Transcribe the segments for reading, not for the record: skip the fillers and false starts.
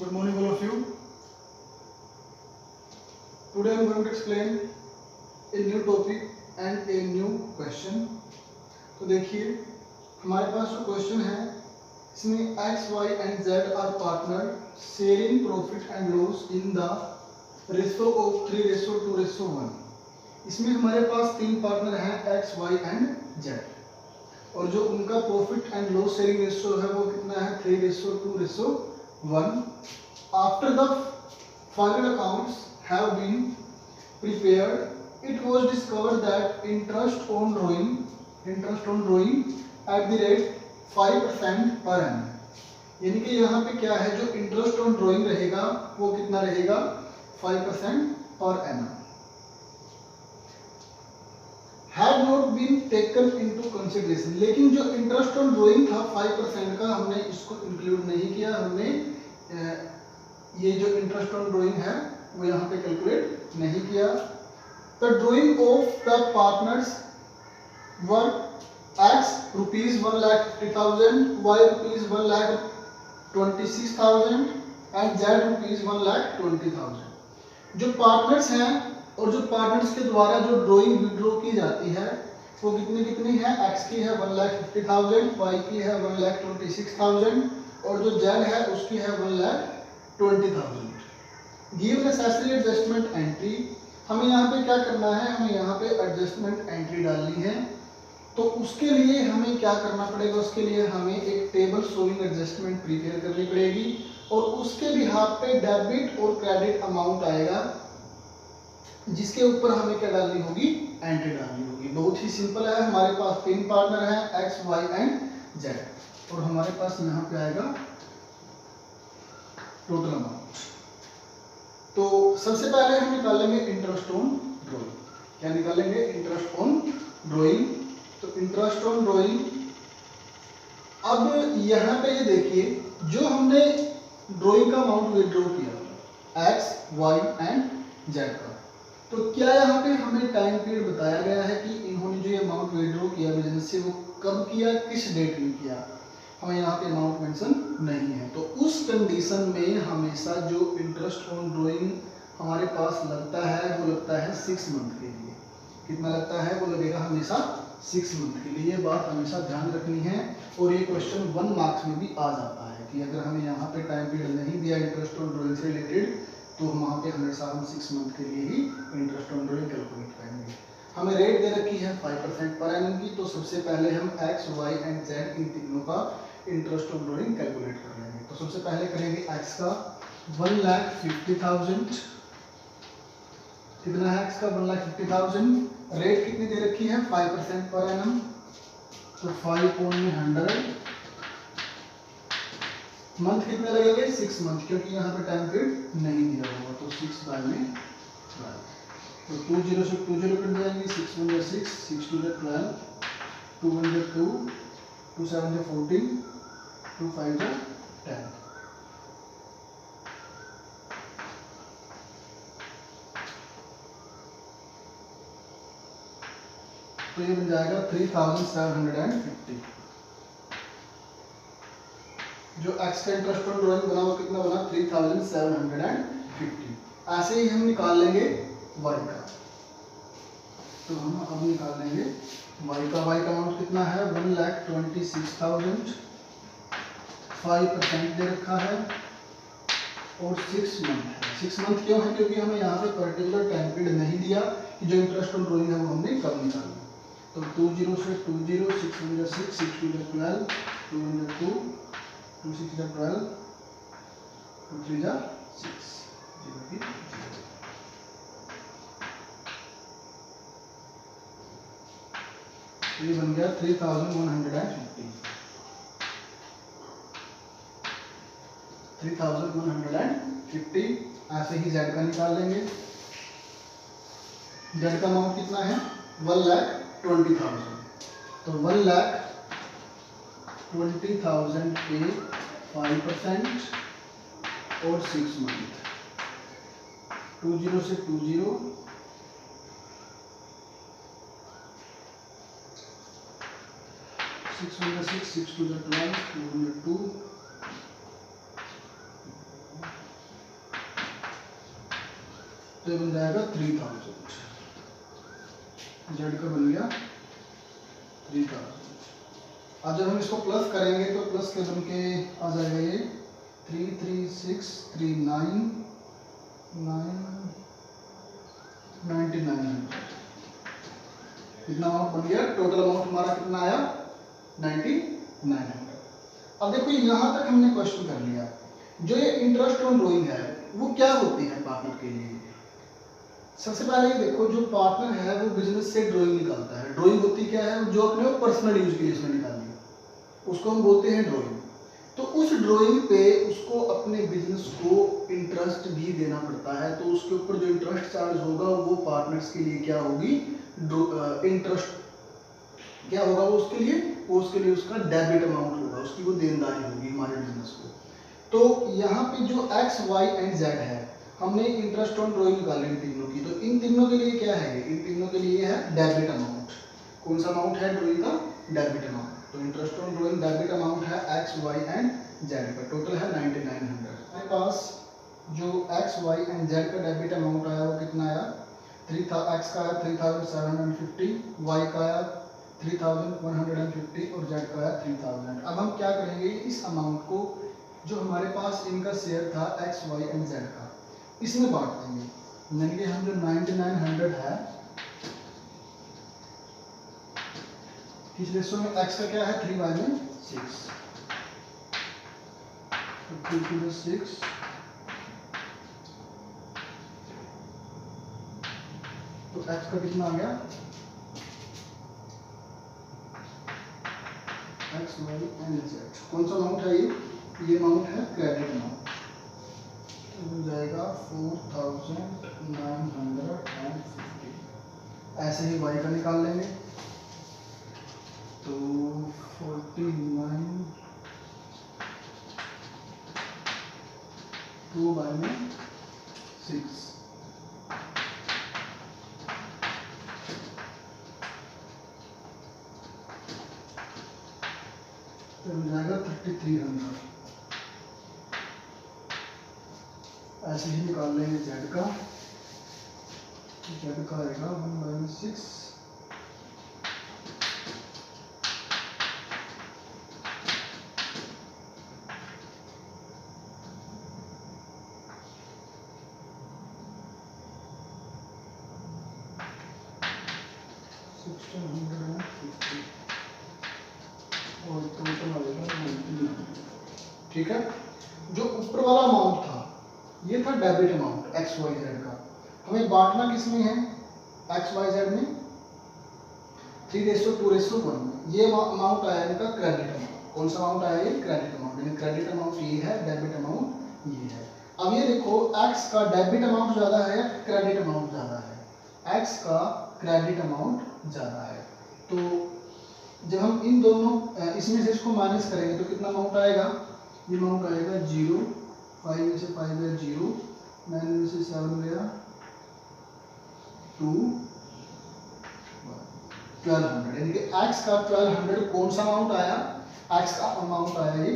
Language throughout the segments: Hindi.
Good morning all of you. Today I am going to explain a new topic and a new question. तो देखिए हमारे पास जो क्वेश्चन है इसमें x, y and z are partner sharing profit and loss in the ratio of 3:2:1. इसमें हमारे पास तीन पार्टनर हैं x, y and z और जो उनका profit and loss sharing ratio है वो कितना है 3:2:1. After the final accounts have been prepared, it was discovered that interest on drawing at the rate 5% per annum. यानी कि यहाँ पे क्या है, जो इंटरेस्ट ऑन ड्राइंग रहेगा वो कितना रहेगा 5% पर annum. Had not been taken into consideration. लेकिन जो इंटरेस्ट ऑन ड्राइंग था 5% का हमने इसको इंक्लूड नहीं किया. हमने ये जो इंटरेस्ट ऑन ड्राइंग है वो यहाँ पे कैलकुलेट नहीं किया. The drying of the partners were x rupees 1,50,000, y rupees 1,26,000 and z rupees 1,20,000. जो पार्टनर्स हैं और जो पार्टनर्स के द्वारा जो ड्राइंग विड्रॉ की जाती है वो कितनी है, x की है 1,50,000, y की है 1,26,000 और जो z है उसकी है 1,20,000. Give necessary adjustment entry. हमें यहाँ पे क्या करना है, हमें यहाँ पे एडजस्टमेंट एंट्री डालनी है. तो उसके लिए हमें क्या करना पड़ेगा, उसके लिए हमें एक टेबल शोइंग एडजस्टमेंट प्रिपेयर करनी पड़ेगी और उसके बिहाफ पे डेबिट और क्रेडिट अमाउंट आएगा जिसके ऊपर हमें क्या डालनी होगी, एंट्री डालनी होगी. बहुत ही सिंपल है. हमारे पास तीन पार्टनर हैं x, y एंड z और हमारे पास यहाँ पे आएगा टोटल अमाउंट. तो सबसे पहले हम निकालेंगे इंटरेस्ट ऑन ड्राइंग. क्या निकालेंगे, इंटरेस्ट ऑन ड्राइंग. तो इंटरेस्ट ऑन ड्राइंग, अब यहाँ पे ये देखिए जो हमने ड्राइंग का अमाउंट विड्रॉ किया x, y एंड z का, तो क्या यहाँ पे हमें टाइम पीरियड बताया गया है कि इन्होंने जो ये अमाउंट विड्रॉ किया बिजनेस से वो कब किया, किस डेट में किया. हमें यहाँ पे अमाउंट मेंशन नहीं है. तो उस कंडीशन में हमेशा जो इंटरेस्ट ऑन ड्राइंग हमारे पास लगता है वो लगता है 6 मंथ के लिए. कितना लगता है, वो लगेगा हमेशा 6 मंथ के लिए. ये बात हमेशा ध्यान रखनी है और ये क्वेश्चन 1 मार्क्स में भी आ जाता है कि अगर हमें यहाँ पे टाइम पीरियड नहीं दिया इंटरेस्ट ऑन ड्राइंग से रिलेटेड तो वहाँ पे हमेशा हम 6 मंथ के लिए ही इंटरेस्ट ऑन ड्राइंग कैलकुलेट करेंगे. हमें रेट दे रखी है 5% पर एनम की. तो सबसे पहले हम x, y एंड z इन तीनों का इंटरेस्ट ऑन ड्राइंग कैलकुलेट कर लेंगे. तो सबसे पहले करेंगे x का 1,50,000. कितना है x का 1,50,000. रेट कितनी दे रखी है 5% पर एनम. तो 5/100. मंथ कितने लगेंगे 6 मंथ, क्योंकि यहाँ पे टाइम पीरियड नहीं दिया हुआ. तो 6/12. तो 2 0 से 2 0 कट जाएंगे. 6 1 6, 6 2 12, 2 1 2, 2 7 14, 2 5 10. तो ये बन जाएगा 3,750. जो x का इंटरेस्ट ऑन ड्राइंग बना वो कितना बना 3,750. ऐसे ही हम निकाल लेंगे y का. तो हम अब निकाल लेंगे y का. y का अमाउंट कितना है 1,26,000. 5% दे रखा है और 6 मंथ है. 6 मंथ क्यों है, क्योंकि हमें यहाँ पे पर्टिकुलर टाइम पीरियड नहीं दिया कि जो इंटरेस्ट ऑन ड्राइंग है वो हमने कब निकालना. तो 2 0 से 2 0, 6 1 6, 6 2 12, 2 1 2, 2 6 12, 2 3 6, 0 की 0. ये बन गया 3,150. 3,150. ऐसे ही z का निकाल लेंगे. z का अमाउंट कितना है 1,20,000. तो 1,20,000 पे 5% और 6 मंथ. 2 0 से 2 0, 6 1 6, 6 2 12, 2 2, ये बन जाएगा 3000, जेड का बन गया 3000। अब जब हम इसको प्लस करेंगे तो प्लस के बन के आ जाएगा ये 3363999। कितना अमाउंट बन गया? टोटल अमाउंट हमारा कितना आया? 9900। अब देखो यहाँ तक हमने क्वेश्चन कर लिया। जो ये इंटरेस्ट ऑन ड्रॉइंग है वो क्या होती है पार्टनर के लिए? सबसे पहले ये देखो, जो पार्टनर है वो बिजनेस से ड्राइंग निकालता है। ड्राइंग होती क्या है? जो अपने पर्सनल यूज के लिए उसने निकाली, उसको हम बोलते हैं ड्राइंग। तो उस ड्राइंग पे उसको अपने बिजनेस को इंटरेस्ट भी देना पड़ता है, तो उसके ऊपर जो इंटरेस्ट चार्ज होगा वो पार्टनर्स के लिए क्या होगी? इंटरेस्ट क्या होगा वो उसके लिए? वो उसके लिए उसका डेबिट अमाउंट होगा, उसकी वो देनदारी होगी हमारे बिजनेस को। तो यहाँ पे जो एक्स वाई एंड जेड है, हमने इंटरेस्ट ऑन ड्राइंग निकाले इन तीनों की, तो इन तीनों के लिए क्या है? इन तीनों के लिए है डेबिट अमाउंट। कौन सा अमाउंट है ड्राइंग का? Debit amount. तो interest on drawing debit amount है एक्स वाई एंड जेड का, टोटल है 9900। हमारे पास जो एक्स वाई एंड जेड का डेबिट अमाउंट आया वो कितना आया? एक्स का आया 3750, वाई का आया 3150 और जेड का आया 3000। अब हम क्या करेंगे? इस अमाउंट को जो हमारे पास इनका शेयर था एक्स वाई एंड जेड का, इसमें बांट देंगे। यानी कि हम जो 9900 है, किस रेशो में? एक्स का क्या है? 3y में 6, तो 2 to the 6, तो एक्स का कितना आ गया? X Y and Z. कौन सा अमाउंट है ये? ये अमाउंट है क्रेडिट अमाउंट, हो जाएगा 4950। ऐसे ही वाई का निकाल लेंगे, तो 49 2y में 6, तो हो जाएगा 3300। ऐसे ही निकाल लेंगे जेड का। जेड का आएगा 1 - 6, और टोटल आएगा 99। ठीक है। जो ऊपर वाला अमाउंट था ये था debit amount X Y Z का। हमें बांटना किस में है? एक्स वाई जेड में 3:2:1 में। ये अमाउंट आया इनका क्रेडिट अमाउंट। कौन सा अमाउंट आया? ये क्रेडिट अमाउंट। यानी क्रेडिट अमाउंट ये है, डेबिट अमाउंट ये है। अब ये देखो, एक्स का डेबिट अमाउंट ज्यादा है, क्रेडिट अमाउंट ज्यादा है? एक्स का क्रेडिट अमाउंट ज्यादा है। तो जब हम इन दोनों इसमें से इसको माइनस करेंगे तो कितना अमाउंट आएगा? ये अमाउंट आएगा 0, 5 में से 5 गया 0, 9 में से 7 गया 2, 1200। यानी कि एक्स का 1200 कौन सा अमाउंट आया? एक्स का अमाउंट आया ये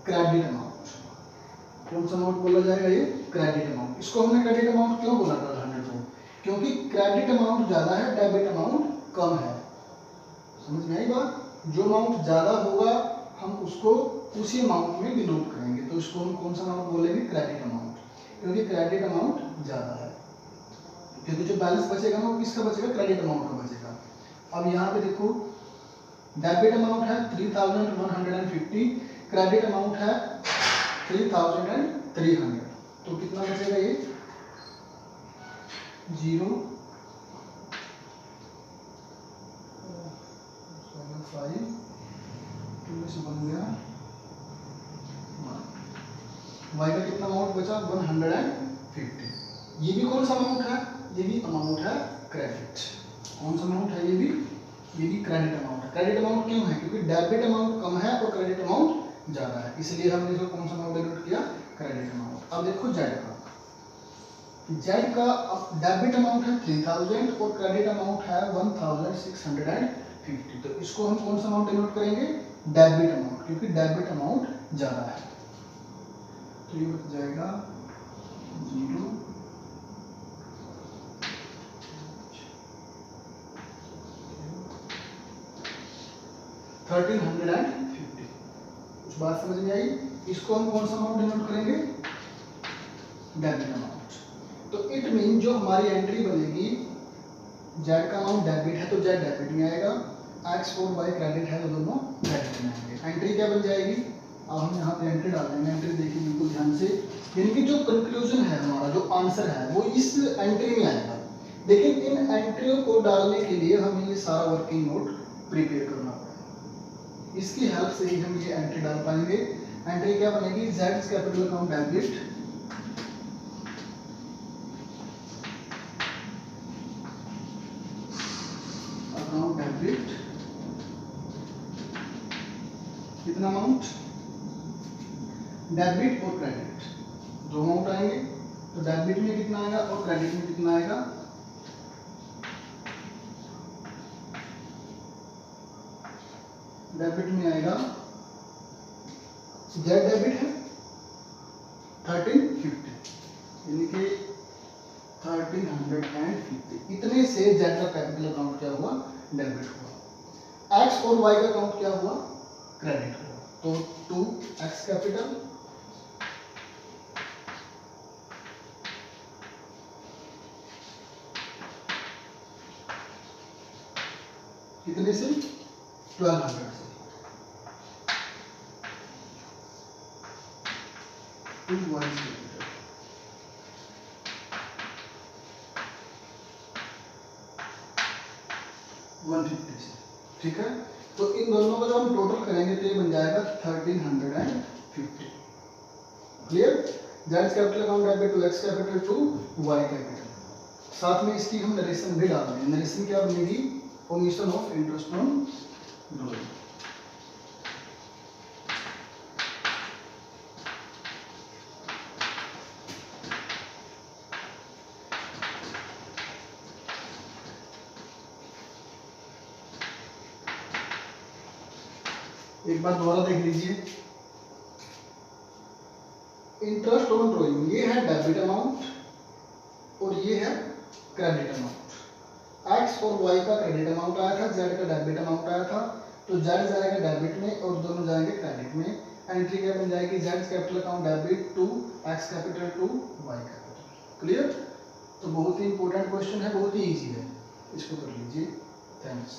क्रेडिट अमाउंट। कौन सा अमाउंट बोला जाएगा? ये क्रेडिट अमाउंट। इसको हमने क्रेडिट अमाउंट क्यों बोला 1200 को? क्योंकि क्रेडिट अमाउंट ज्यादा है, डेबिट अमाउंट कम है। समझ में आई बात? जो अमाउंट ज्यादा होगा हम उसको उसी अमाउंट में डिनोट करेंगे, तो इसको हम कौन सा अमाउंट बोलेंगे? क्रेडिट अमाउंट, क्योंकि क्रेडिट अमाउंट ज्यादा है। क्योंकि जो बैलेंस बचेगा ना वो किसका बचेगा? क्रेडिट अमाउंट का बचेगा। अब यहाँ पे देखो, डेबिट अमाउंट है 3150, क्रेडिट अमाउंट है 3300, तो कितना बचेगा? ये 0, 5 से बन गया 1। वाई का कितना अमाउंट बचा? 150। ये भी कौन सा अमाउंट है? ये भी अमाउंट है क्रेडिट। कौन सा अमाउंट है? ये भी क्रेडिट अमाउंट है। क्रेडिट अमाउंट क्यों है? क्योंकि डेबिट अमाउंट कम है और क्रेडिट अमाउंट ज्यादा है, इसलिए हमने इसको कौन सा अमाउंट डिनोट किया? Credit amount. अब देखो जेड का। जेड का डेबिट अमाउंट है 3000 और क्रेडिट अमाउंट है 1650। तो इसको हम कौन सा अमाउंट डिनोट करेंगे? डेबिट अमाउंट, क्योंकि डेबिट अमाउंट ज्यादा है। तो ये बच जाएगा 0, 1350। कुछ बात समझ में आई? इसको हम कौन सा अमाउंट डिनोट करेंगे? Debit amount. तो इट मीन जो हमारी एंट्री बनेगी, जेड का अमाउंट डेबिट है तो जेड डेबिट में आएगा, एक्स और वाई क्रेडिट है तो दोनों क्रेडिट में आएंगे। एंट्री क्या बन जाएगी? अब हम यहाँ पे एंट्री डाल देंगे। एंट्री देखिए बिल्कुल ध्यान से, यानी कि जो कंक्लूजन है हमारा, जो आंसर है वो इस एंट्री में आएगा। लेकिन इन एंट्रियों को डालने के लिए हमें ये सारा वर्किंग नोट प्रिपेयर करना पड़ेगा। इसकी हेल्प से ही हम ये एंट्री डाल पाएंगे। एंट्री क्या बनेगी? Z capital account debit account debit कितना अमाउंट? डेबिट और क्रेडिट दो अमाउंट आएंगे। तो डेबिट में कितना आएगा और क्रेडिट में कितना आएगा? डेबिट में आएगा, जेड डेबिट है 1350, यानी कि 1350। इतने से जेड का कैपिटल अकाउंट क्या हुआ? डेबिट हुआ। एक्स और वाई का अकाउंट क्या हुआ? क्रेडिट हुआ। तो 2x कैपिटल कितने से? 1200 से। 2y कैपिटल 150 से। ठीक है, तो इन दोनों का जब हम टोटल करेंगे तो ये बन जाएगा 1350। Clear? Z capital account debit to X capital to Y capital. साथ में इसकी हम नरेशन भी डाल देंगे। नरेशन क्या बनेगी? Omission of interest on drawing. एक बार दोबारा देख लीजिए। इंटरेस्ट ऑन ड्रॉइंग ये है डेबिट अमाउंट और ये है क्रेडिट अमाउंट। एक्स और वाई का क्रेडिट अमाउंट आया था, जेड का डेबिट अमाउंट आया था, तो जेड जाएगा डेबिट में और दोनों जाएंगे क्रेडिट में। एंट्री क्या बन जाएगी? Z capital account debit to X capital to Y capital. Clear? तो बहुत ही इंपॉर्टेंट क्वेश्चन है, बहुत ही इजी है, इसको कर लीजिए। थैंक्स।